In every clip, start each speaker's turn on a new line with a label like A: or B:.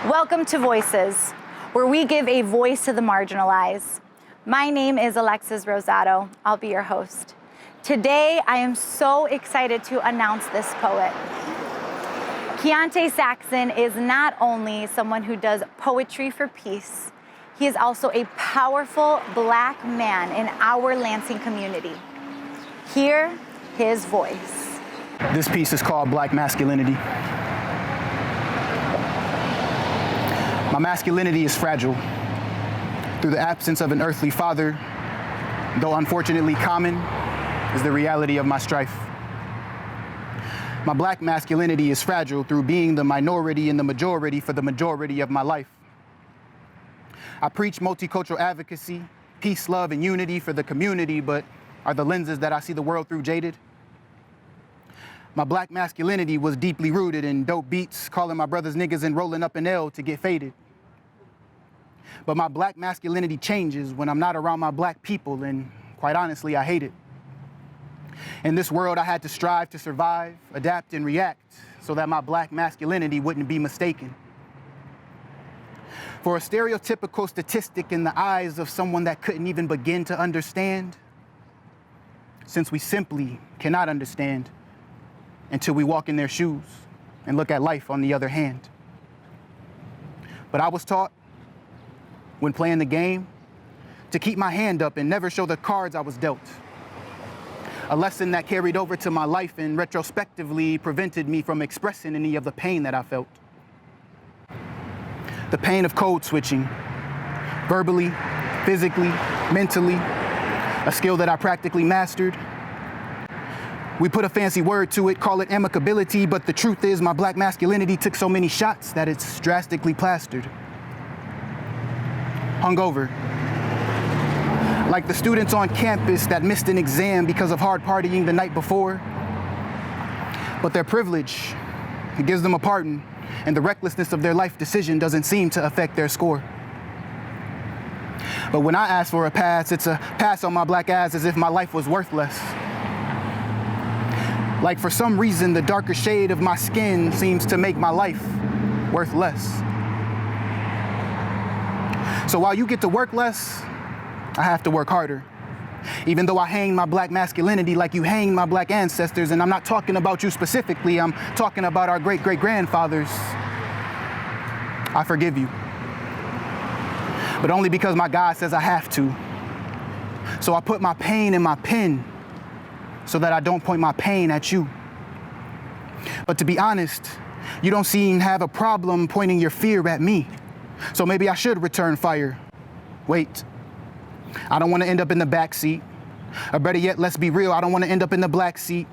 A: Welcome to Voices, where we give a voice to the marginalized. My name is Lexirosa.poet. I'll be your host. Today, I am so excited to announce this poet. Keyante Saxon is not only someone who does poetry for peace, he is also a powerful Black man in our Lansing community. Hear his voice.
B: This piece is called Black Masculinity. My masculinity is fragile. Through the absence of an earthly father, though unfortunately common, is the reality of my strife. My Black masculinity is fragile through being the minority in the majority for the majority of my life. I preach multicultural advocacy, peace, love, and unity for the community, but are the lenses that I see the world through jaded? My Black masculinity was deeply rooted in dope beats, calling my brothers niggas and rolling up an L to get faded. But my Black masculinity changes when I'm not around my Black people, and quite honestly, I hate it. In this world, I had to strive to survive, adapt, and react so that my Black masculinity wouldn't be mistaken. For a stereotypical statistic in the eyes of someone that couldn't even begin to understand, since we simply cannot understand until we walk in their shoes and look at life on the other hand. But I was taught, when playing the game, to keep my hand up and never show the cards I was dealt. A lesson that carried over to my life and retrospectively prevented me from expressing any of the pain that I felt. The pain of code switching, verbally, physically, mentally, a skill that I practically mastered. We put a fancy word to it, call it amicability, but the truth is my Black masculinity took so many shots that it's drastically plastered. Hungover. Like the students on campus that missed an exam because of hard partying the night before. But their privilege, it gives them a pardon, and the recklessness of their life decision doesn't seem to affect their score. But when I ask for a pass, it's a pass on my Black ass as if my life was worthless. Like for some reason, the darker shade of my skin seems to make my life worth less. So while you get to work less, I have to work harder. Even though I hang my Black masculinity like you hang my Black ancestors, and I'm not talking about you specifically, I'm talking about our great-great-grandfathers. I forgive you. But only because my God says I have to. So I put my pain in my pen so that I don't point my pain at you. But to be honest, you don't seem to have a problem pointing your fear at me. So maybe I should return fire. Wait, I don't want to end up in the back seat. Or better yet, let's be real, I don't want to end up in the black seat,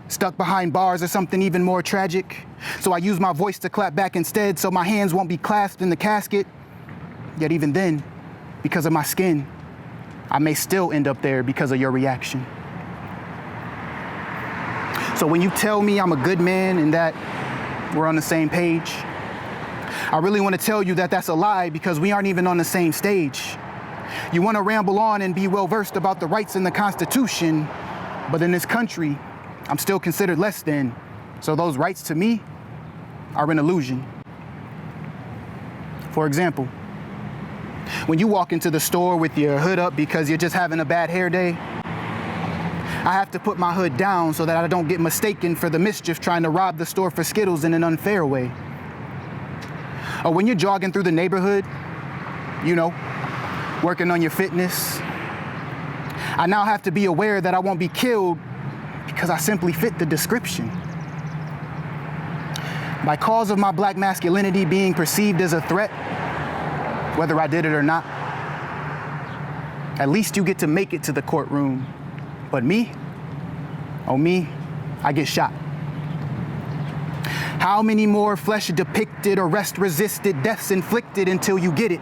B: stuck behind bars or something even more tragic. So I use my voice to clap back instead so my hands won't be clasped in the casket. Yet even then, because of my skin, I may still end up there because of your reaction. So when you tell me I'm a good man and that we're on the same page, I really want to tell you that that's a lie because we aren't even on the same stage. You want to ramble on and be well-versed about the rights in the Constitution, but in this country, I'm still considered less than. So those rights to me are an illusion. For example, when you walk into the store with your hood up because you're just having a bad hair day, I have to put my hood down so that I don't get mistaken for the mischief trying to rob the store for Skittles in an unfair way. Or when you're jogging through the neighborhood, you know, working on your fitness, I now have to be aware that I won't be killed because I simply fit the description. By cause of my Black masculinity being perceived as a threat, whether I did it or not, at least you get to make it to the courtroom. But me, oh me, I get shot. How many more flesh-depicted, arrest-resisted, deaths inflicted until you get it?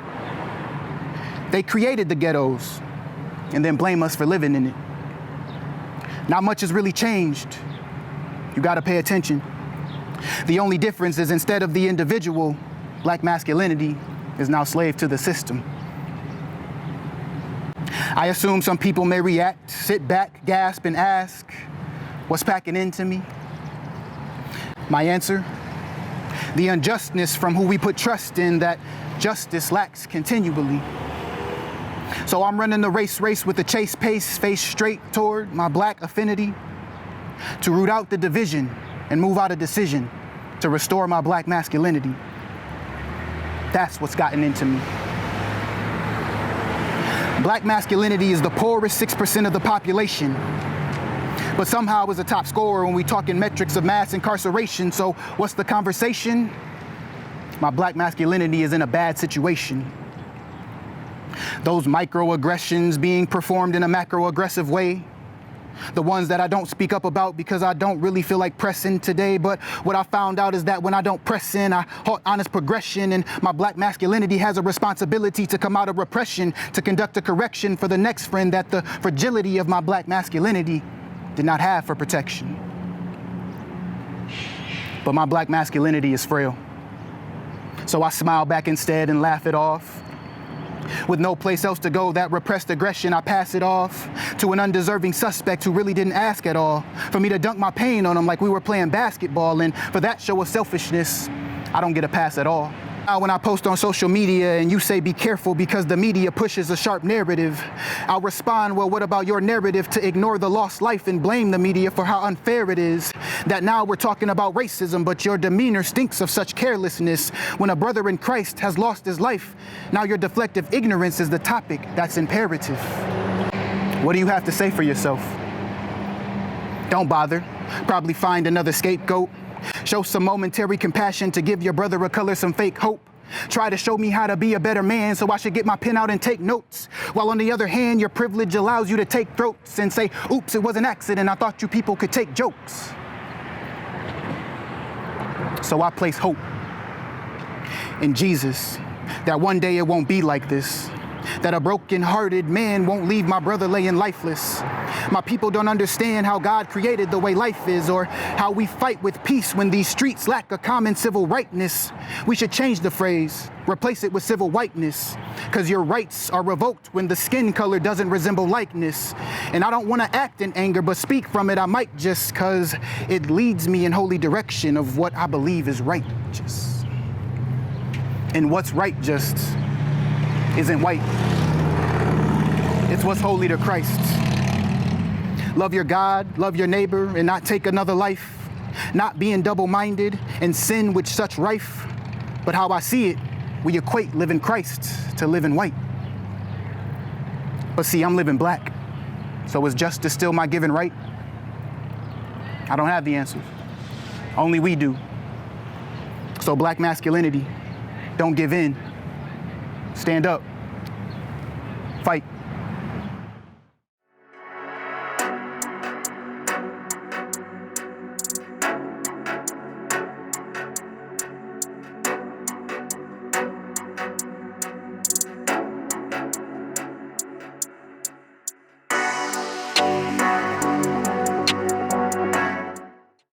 B: They created the ghettos and then blame us for living in it. Not much has really changed. You gotta pay attention. The only difference is instead of the individual, Black masculinity is now slave to the system. I assume some people may react, sit back, gasp, and ask, what's packing into me? My answer, The unjustness from who we put trust in that justice lacks continually. So I'm running the race with a chase pace, face straight toward my black affinity, to root out the division and move out a decision to restore my black masculinity. That's what's gotten into me. Black masculinity is the poorest 6% of the population, but somehow is a top scorer when we talk in metrics of mass incarceration. So what's the conversation? My black masculinity is in a bad situation. Those microaggressions being performed in a macro-aggressive way, the ones that I don't speak up about because I don't really feel like pressing today. But what I found out is that when I don't press in, I halt honest progression, and my black masculinity has a responsibility to come out of repression, to conduct a correction for the next friend that the fragility of my black masculinity did not have for protection. But my black masculinity is frail. So I smile back instead and laugh it off. With no place else to go, that repressed aggression, I pass it off to an undeserving suspect who really didn't ask at all for me to dunk my pain on him like we were playing basketball. And for that show of selfishness, I don't get a pass at all. When I post on social media and you say be careful because the media pushes a sharp narrative, I'll respond, well, what about your narrative to ignore the lost life and blame the media for how unfair it is that now we're talking about racism, but your demeanor stinks of such carelessness. When a brother in Christ has lost his life, now your deflective ignorance is the topic that's imperative. What do you have to say for yourself? Don't bother. Probably find another scapegoat. Show some momentary compassion to give your brother of color some fake hope. Try to show me how to be a better man, so I should get my pen out and take notes. While on the other hand, your privilege allows you to take throats and say, oops, it was an accident. I thought you people could take jokes. So I place hope in Jesus, that one day it won't be like this. That a broken-hearted man won't leave my brother laying lifeless. My people don't understand how God created the way life is, or how we fight with peace when these streets lack a common civil rightness. We should change the phrase, replace it with civil whiteness, because your rights are revoked when the skin color doesn't resemble likeness. And I don't want to act in anger, but speak from it I might just, because it leads me in holy direction of what I believe is righteous. And what's right just isn't white. It's what's holy to Christ. Love your God, love your neighbor, and not take another life. Not being double-minded and sin with such rife. But how I see it, we equate living Christ to living white. But see, I'm living black. So is justice still my given right? I don't have the answers. Only we do. So black masculinity, don't give in. Stand up. Fight.